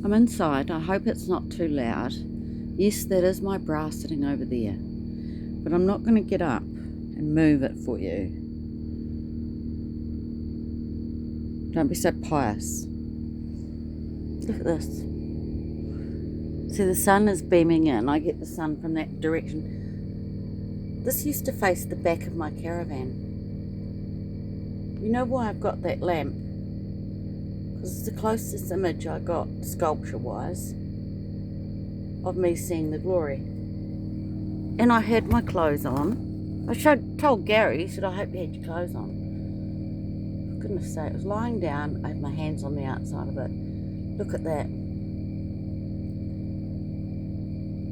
I'm inside. I hope it's not too loud. Yes, that is my bra sitting over there. But I'm not going to get up and move it for you. Don't be so pious. Look at this. See, the sun is beaming in. I get the sun from that direction. This used to face the back of my caravan. You know why I've got that lamp? Because it's the closest image I got, sculpture-wise, of me seeing the glory. And I had my clothes on. I told Gary, he said, I hope you had your clothes on. For goodness sake, I was lying down, I had my hands on the outside of it. Look at that.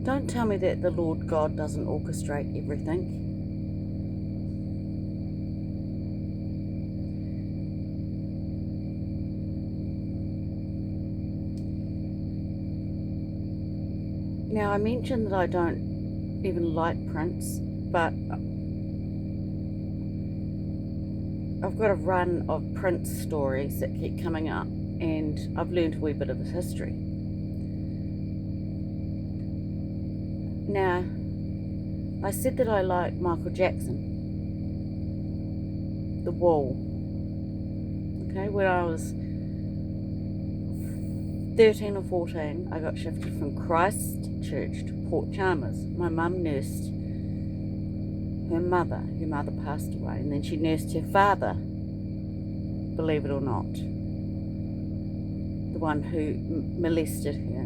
Don't tell me that the Lord God doesn't orchestrate everything. Now, I mentioned that I don't even like prints, but I've got a run of Prince stories that keep coming up, and I've learned a wee bit of his history. Now, I said that I like Michael Jackson, The Wall. Okay, when I was 13 or 14, I got shifted from Christ Church to Port Chalmers. My mum nursed her mother. Her mother passed away, and then she nursed her father, believe it or not, the one who molested her.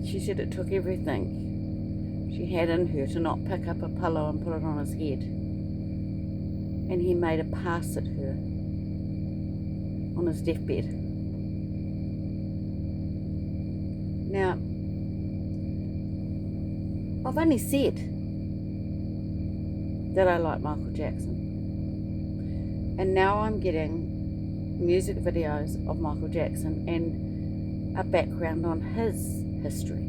She said it took everything she had in her to not pick up a pillow and put it on his head. And he made a pass at her on his deathbed. Now, I've only said that I like Michael Jackson. And now I'm getting music videos of Michael Jackson and a background on his history.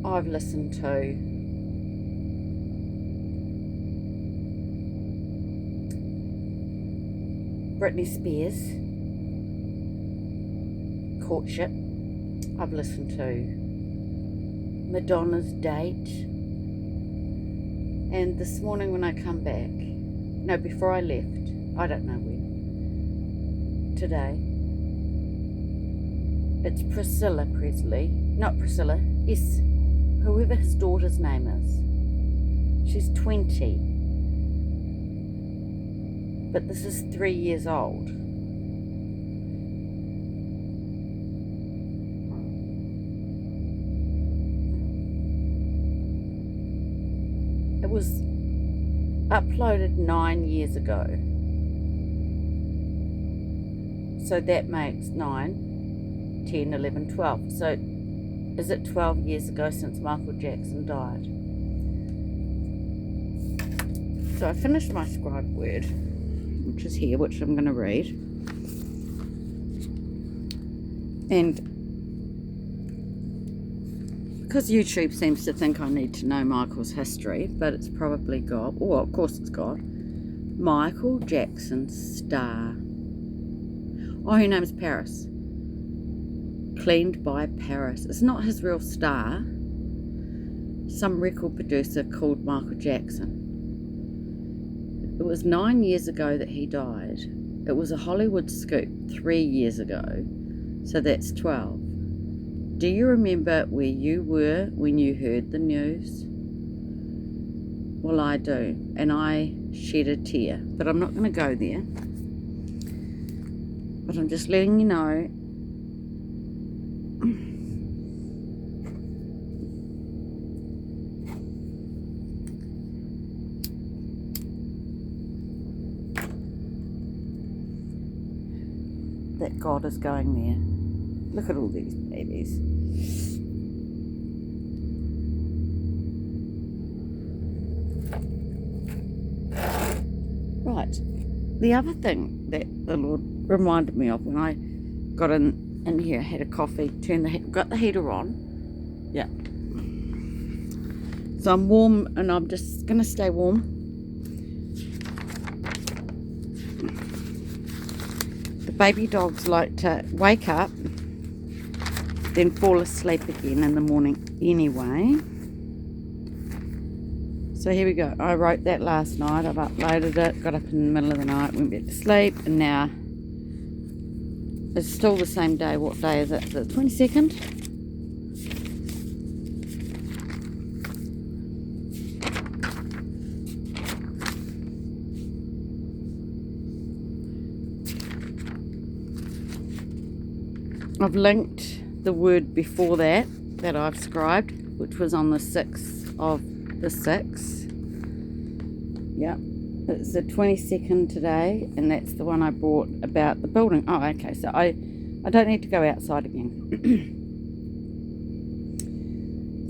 I've listened to Britney Spears, Courtship. I've listened to Madonna's Date. And this morning when I come back, no, before I left, I don't know when, today, it's Priscilla Presley, not Priscilla, yes, whoever his daughter's name is. She's 20. But this is 3 years old. It was uploaded 9 years ago. So that makes 9, 10, 11, 12. So is it 12 years ago since Michael Jackson died? So I finished my Scribe word, which is here, which I'm going to read. And because YouTube seems to think I need to know Michael's history, but it's probably got, well, of course it's got, Michael Jackson star. Oh, her name's Paris. Cleaned by Paris. It's not his real star. Some record producer called Michael Jackson. It was 9 years ago that he died. It was a Hollywood scoop 3 years ago. So that's 12. Do you remember where you were when you heard the news? Well, I do. And I shed a tear. But I'm not going to go there. But I'm just letting you know that God is going there. Look at all these babies. Right. The other thing that the Lord reminded me of when I got in here, had a coffee, got the heater on. Yeah. So I'm warm, and I'm just going to stay warm. baby dogs like to wake up, then fall asleep again in the morning anyway. So here we go. I wrote that last night. I've uploaded it, got up in the middle of the night, went back to sleep, and now it's still the same day. What day is it? The 22nd? I've linked the word before that I've scribed, which was on the 6th of the 6th. Yep, it's the 22nd today, and that's the one I bought about the building. Oh, okay, so I don't need to go outside again.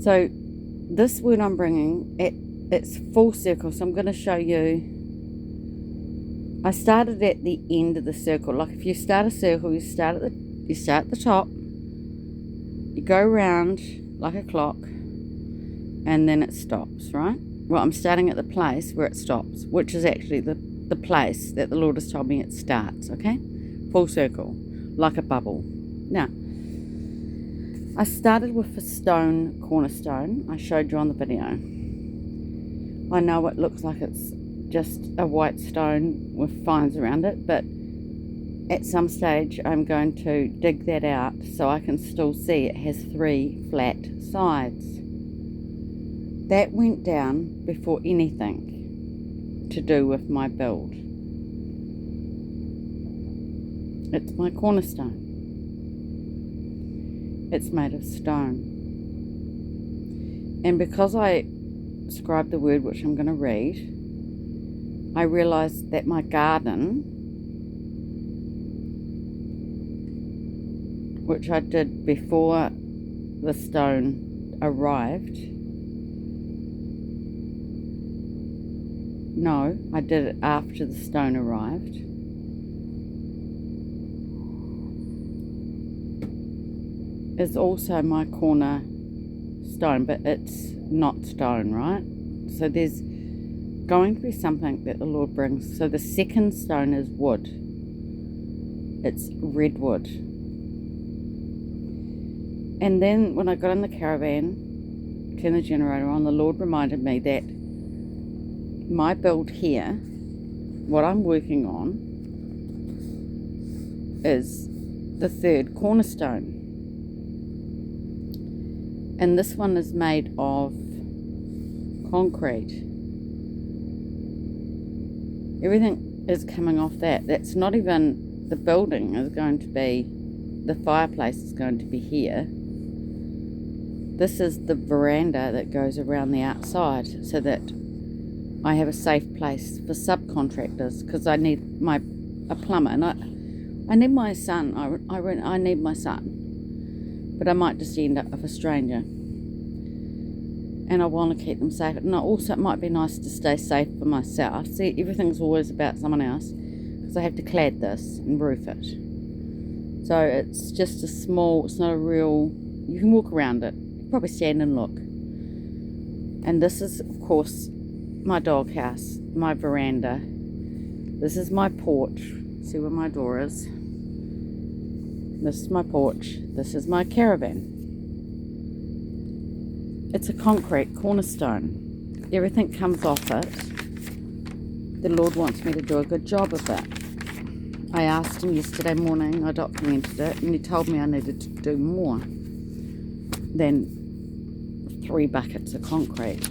So this word I'm bringing, it's full circle, so I'm going to show you. I started at the end of the circle. Like if you start a circle, you start at the top, you go around like a clock, and then it stops, right? Well, I'm starting at the place where it stops, which is actually the place that the Lord has told me it starts, okay? Full circle, like a bubble. Now, I started with a stone cornerstone. I showed you on the video. I know it looks like it's just a white stone with fines around it, but at some stage I'm going to dig that out so I can still see it has 3 flat sides. That went down before anything to do with my build. It's my cornerstone. It's made of stone. And because I scribed the word, which I'm going to read, I realised that my garden, which I did before the stone arrived. No, I did it after the stone arrived. Is also my corner stone, but it's not stone, right? So there's going to be something that the Lord brings. So the second stone is wood. It's redwood. And then when I got in the caravan, turned the generator on, the Lord reminded me that my build here, what I'm working on, is the 3rd cornerstone. And this one is made of concrete. Everything is coming off that. That's not even, the building is going to be, the fireplace is going to be here. This is the veranda that goes around the outside so that I have a safe place for subcontractors, because I need a plumber, and I need my son. I need my son, but I might just end up with a stranger, and I want to keep them safe. And also it might be nice to stay safe for myself. See, everything's always about someone else, because I have to clad this and roof it. So it's just a small. It's not a real. You can walk around it. Probably stand and look. And this is, of course, my doghouse, my veranda. This is my porch. See where my door is? This is my porch. This is my caravan. It's a concrete cornerstone. Everything comes off it. The Lord wants me to do a good job of it. I asked him yesterday morning, I documented it, and he told me I needed to do more than 3 buckets of concrete.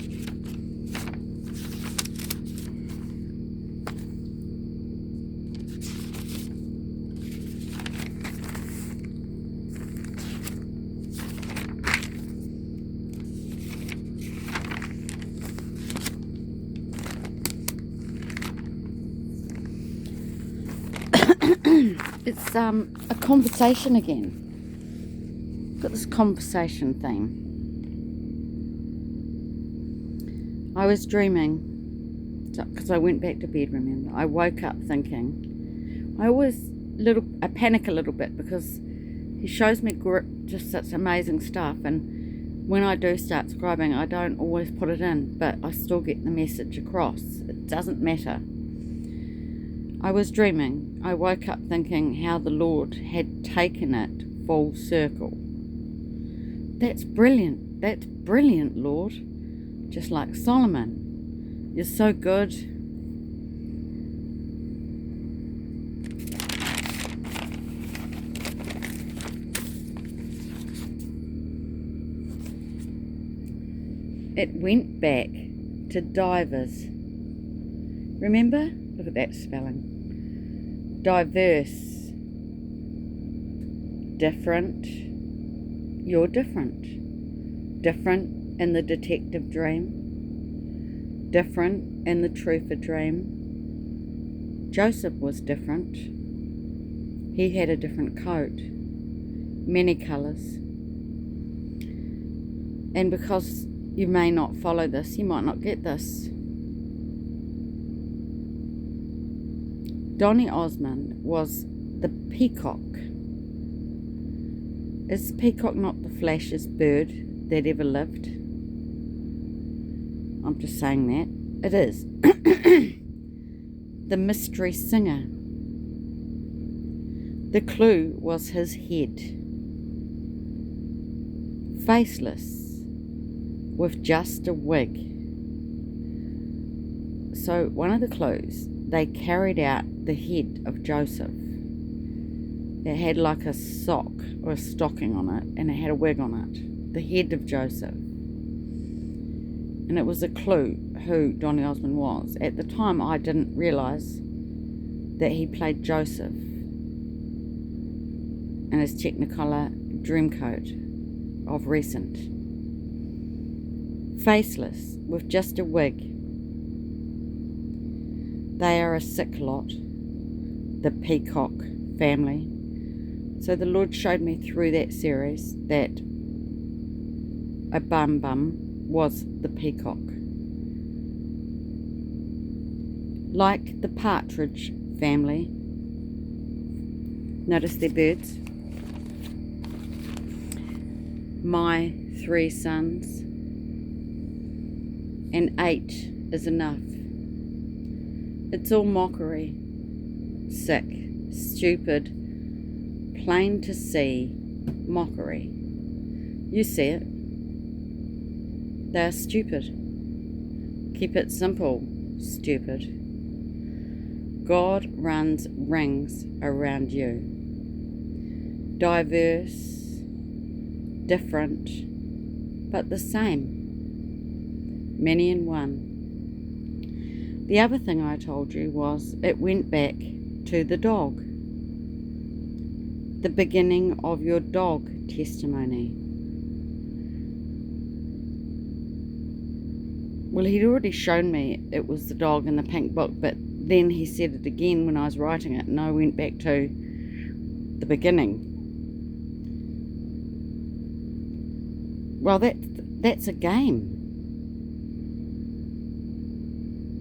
It's a conversation again. Got this conversation theme. I was dreaming, because I went back to bed, remember. I woke up thinking, I panic a little bit, because he shows me just such amazing stuff, and when I do start scribing, I don't always put it in, but I still get the message across. It doesn't matter. I was dreaming. I woke up thinking how the Lord had taken it full circle. That's brilliant. That's brilliant, Lord. Just like Solomon. You're so good. It went back to divers. Remember? Look at that spelling. Diverse. Different. You're different. Different in the detective dream. Different in the truther dream. Joseph was different. He had a different coat. Many colours. And because you may not follow this, you might not get this. Donny Osmond was the peacock. Is peacock not the flashiest bird that ever lived? I'm just saying that. It is. The mystery singer. The clue was his head. Faceless, with just a wig. So one of the clues, they carried out the head of Joseph. It had like a sock or a stocking on it, and it had a wig on it. The head of Joseph. And it was a clue who Donny Osmond was. At the time, I didn't realise that he played Joseph in his Technicolor Dreamcoat of recent. Faceless, with just a wig. They are a sick lot, the peacock family. So the Lord showed me through that series that a bum was the peacock. Like the partridge family. Notice they're birds. My 3 sons. And 8 is enough. It's all mockery, sick, stupid, plain to see mockery. You see it. They're stupid. Keep it simple, stupid. God runs rings around you. Diverse, different, but the same. Many in one. The other thing I told you was it went back to the dog. The beginning of your dog testimony. Well, he'd already shown me it was the dog in the pink book, but then he said it again when I was writing it, and I went back to the beginning. Well, that's a game.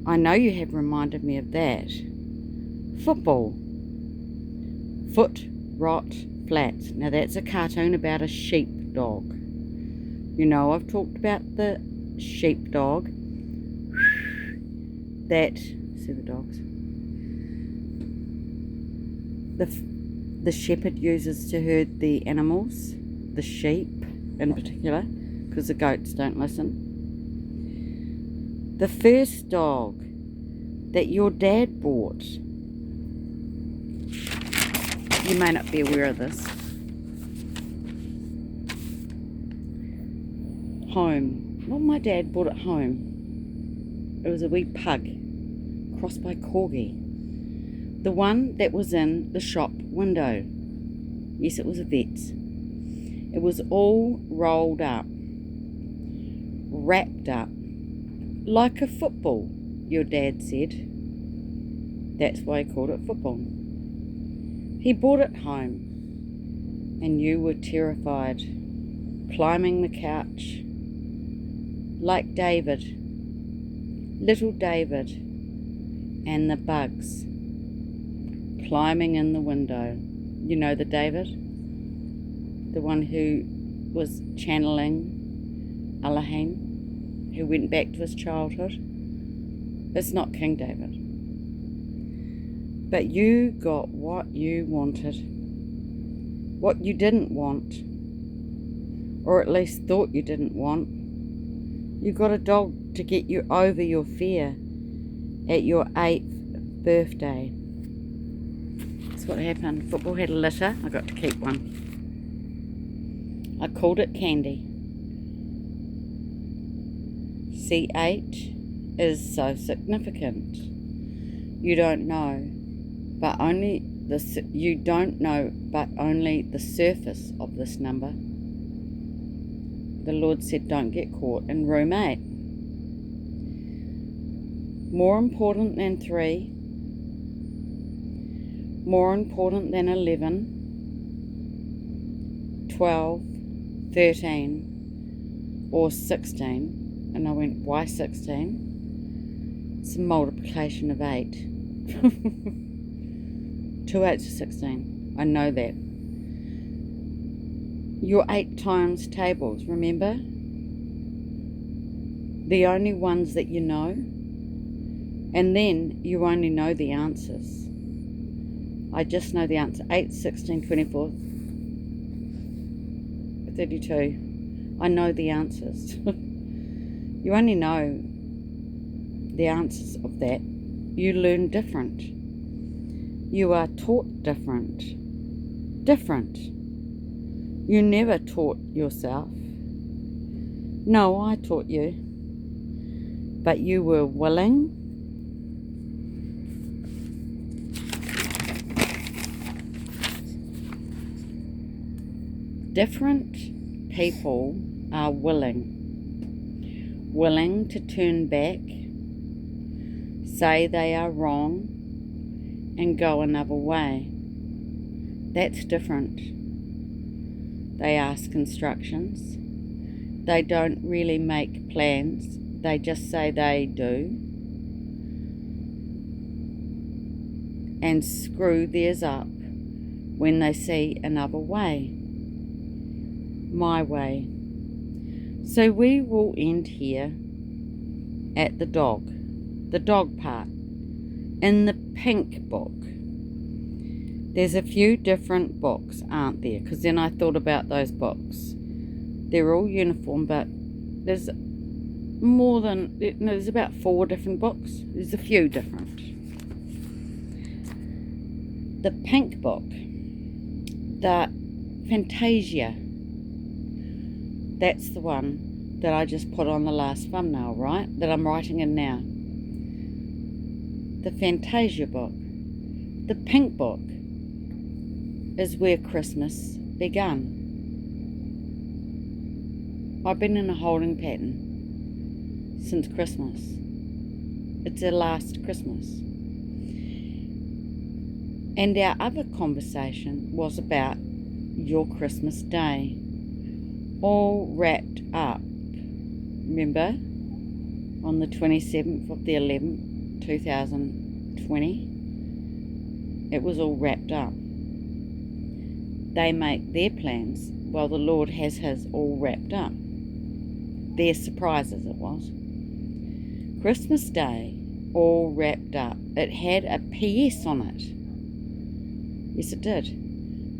I know you have reminded me of that. Football. Foot, rot, flat. Now that's a cartoon about a sheepdog. You know, I've talked about the sheepdog. That, see the dogs? The shepherd uses to herd the animals, the sheep in particular, because the goats don't listen. The first dog that your dad bought. You may not be aware of this. Home. Well, my dad bought it home. It was a wee pug, crossed by corgi. The one that was in the shop window. Yes, it was a vet's. It was all rolled up, wrapped up, like a football, your dad said. That's why he called it football. He brought it home, and you were terrified, climbing the couch, like David, little David, and the bugs, climbing in the window. You know the David? The one who was channeling Elohim, who went back to his childhood. It's not King David. But you got what you wanted. What you didn't want, or at least thought you didn't want. You got a dog to get you over your fear at your 8th birthday. That's what happened. Football had a litter. I got to keep one. I called it Candy. C8 is so significant. You don't know, but only the surface of this number. The Lord said, don't get caught in room 8. More important than 3, more important than 11, 12, 13, or 16. And I went, why 16? It's a multiplication of 8. 2 8s are 16. I know that. Your 8 times tables, remember? The only ones that you know. And then you only know the answers. I just know the answer. 8, 16, 24, 32. I know the answers. You only know the answers of that. You learn different. You are taught different. Different. You never taught yourself. No, I taught you. But you were willing. Different people are willing. Willing to turn back, say they are wrong, and go another way. That's different. They ask instructions. They don't really make plans. They just say they do. And screw theirs up when they see another way. My way. So we will end here at the dog part. In the pink book, there's a few different books, aren't there? Because then I thought about those books. They're all uniform, but there's there's about 4 different books. There's a few different. The pink book, the Fantasia, that's the one that I just put on the last thumbnail, right? That I'm writing in now. The Fantasia book. The pink book is where Christmas began. I've been in a holding pattern since Christmas. It's the last Christmas. And our other conversation was about your Christmas day. All wrapped up. Remember? On the 27th of the 11th, 2020. It was all wrapped up. They make their plans while the Lord has his all wrapped up. Their surprises it was. Christmas Day, all wrapped up. It had a PS on it. Yes, it did.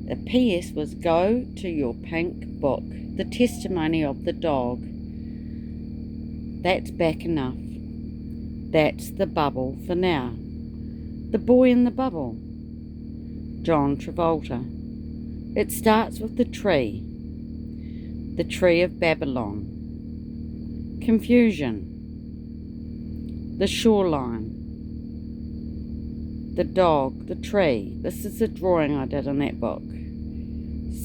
The PS was, go to your pink book. The testimony of the dog. That's back enough. That's the bubble for now. The boy in the bubble. John Travolta. It starts with the tree of Babylon. Confusion. The shoreline. The dog, the tree. This is the drawing I did in that book.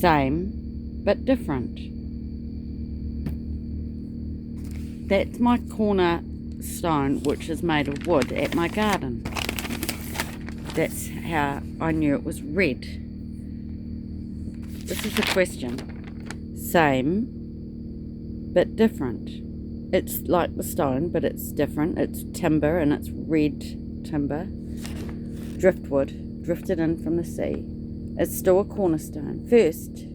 Same, but different. That's my cornerstone, which is made of wood, at my garden. That's how I knew it was red. This is the question. Same, but different. It's like the stone, but it's different. It's timber, and it's red timber. Driftwood, drifted in from the sea. It's still a cornerstone. First,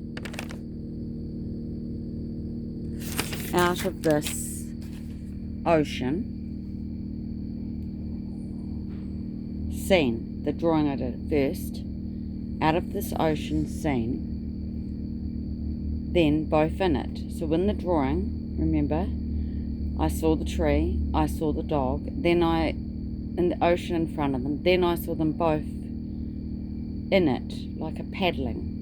out of this ocean, seen the drawing I did at first, out of this ocean scene, then both in it. So in the drawing, remember, I saw the tree, I saw the dog, then in the ocean in front of them, then I saw them both in it, like a paddling.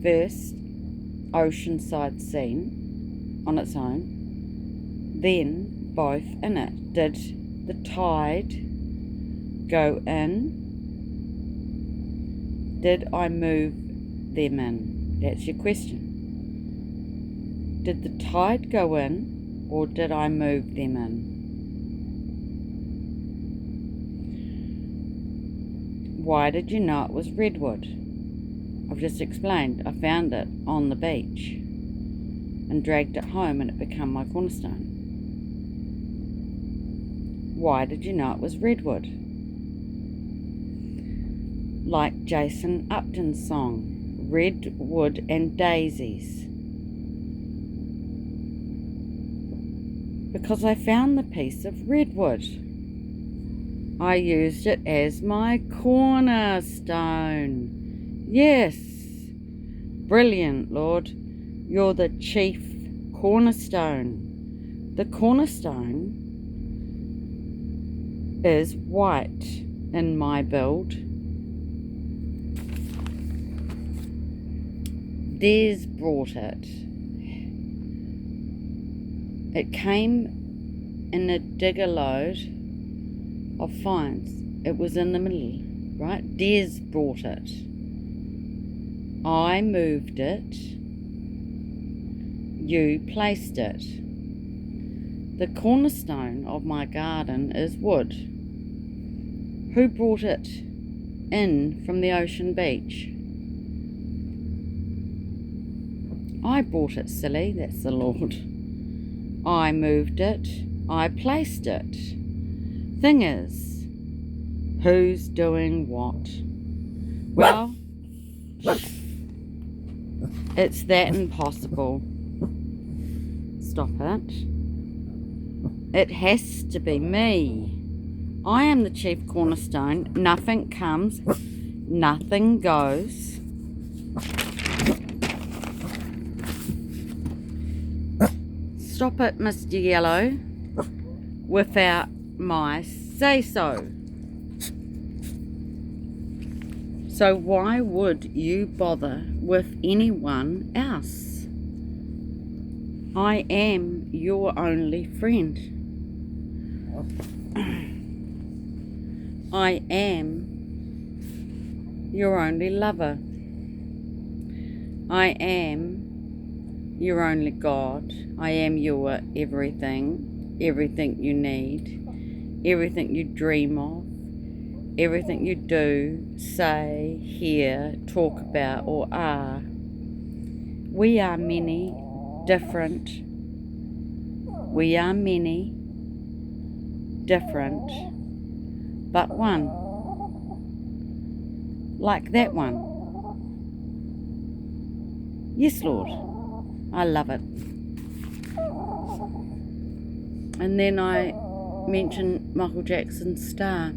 First, oceanside scene on its own, then both in it. Did the tide go in? Did I move them in? That's your question. Did the tide go in, or did I move them in? Why did you know it was redwood? I've just explained. I found it on the beach and dragged it home, and it became my cornerstone. Why did you know it was redwood? Like Jason Upton's song, Redwood and Daisies. Because I found the piece of redwood. I used it as my cornerstone. Yes. Brilliant, Lord. You're the chief cornerstone. The cornerstone is white in my build. Des brought it. It came in a digger load of fines. It was in the middle, right? Des brought it. I moved it. You placed it. The cornerstone of my garden is wood. Who brought it in from the ocean beach? I brought it, silly. That's the Lord. I moved it. I placed it. Thing is, who's doing what? Well, it's that impossible. Stop it. It has to be me. I am the chief cornerstone. Nothing comes, nothing goes. Stop it, Mr. Yellow, without my say-so. So why would you bother with anyone else? I am your only friend. I am your only lover. I am your only God. I am your everything, everything you need, everything you dream of, everything you do, say, hear, talk about, or are. We are many, different. We are many, different, but one. Like that one. Yes, Lord. I love it. And then I mentioned Michael Jackson's Star.